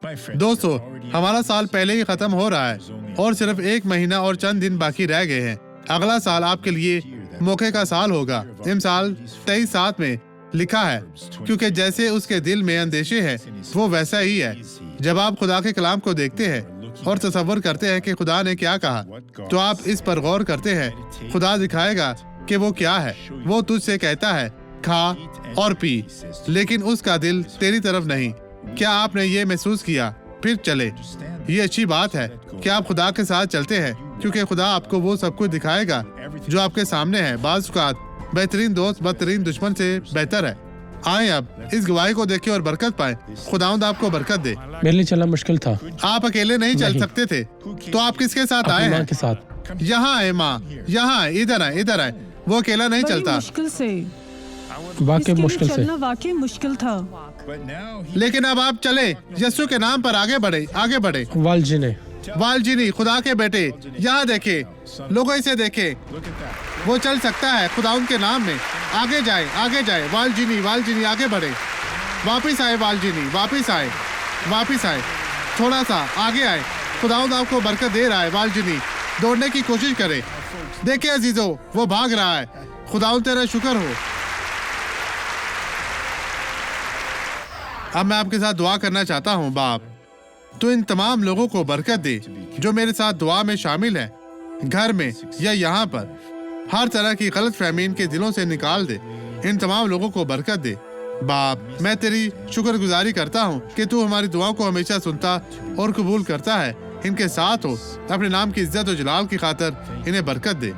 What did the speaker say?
दोस्तों, हमारा साल पहले ही खत्म हो रहा है और सिर्फ 1 महीना और चंद दिन बाकी रह गए हैं। अगला साल आपके लिए मौके का साल होगा। इमसाल 23:7 में लिखा है, क्योंकि जैसे उसके दिल में अंदेशे है वो वैसा ही है। जब आप खुदा के कलाम को देखते हैं और तसव्वुर करते हैं कि खुदा ने क्या कहा, तो आप इस पर गौर करते हैं। खुदा दिखाएगा कि वो क्या है। वो तुझसे कहता है खा और पी, लेकिन उसका दिल तेरी तरफ नहीं। क्या आपने ये महसूस किया? फिर चले। ये अच्छी बात है कि आप खुदा के साथ चलते हैं, क्योंकि खुदा आपको वो सब कुछ दिखाएगा जो आपके सामने है। बाज़ औक़ात बेहतरीन दोस्त बदतरीन दुश्मन से बेहतर है। आए अब इस गवाही को देखें और बरकत पाए। खुदावंद आपको बरकत दे। मेरे लिए चलना मुश्किल था। आप अकेले नहीं चल सकते थे, तो आप किसके साथ आए हैं? के साथ। यहाँ है माँ, यहाँ है, इधर है, इधर है। वो अकेला नहीं चलता। मुश्किल से वाकई मुश्किल से चलना वाकई मुश्किल था, लेकिन अब आप चले। यीशु के नाम पर आगे बढ़े, आगे बढ़े। वालजीनी, खुदा के बेटे, यहाँ देखे, लोगों इसे देखे। वो चल सकता है खुदाउन के नाम में। आगे जाए, आगे जाए। वालजीनी, वालजीनी, आगे बढ़े। वापिस आए वालजीनी, वापिस आए, वापिस आए। थोड़ा सा आगे आए। खुदाउन आपको बरकत दे रहा है। वालजीनी, दौड़ने की कोशिश करे। देखे अजीजो, वो भाग रहा है। खुदाउन तेरा शुक्र हो। अब मैं आपके साथ दुआ करना चाहता हूँ। बाप, तो इन तमाम लोगों को बरकत दे जो मेरे साथ दुआ में शामिल है, घर में या यहाँ पर। हर तरह की गलत फहमी इनके दिलों से निकाल दे। इन तमाम लोगों को बरकत दे। बाप, मैं तेरी शुक्रगुजारी करता हूँ कि तू हमारी दुआओं को हमेशा सुनता और कबूल करता है। इनके साथ हो। अपने नाम की इज्जत और जलाल की खातिर इन्हें बरकत दे।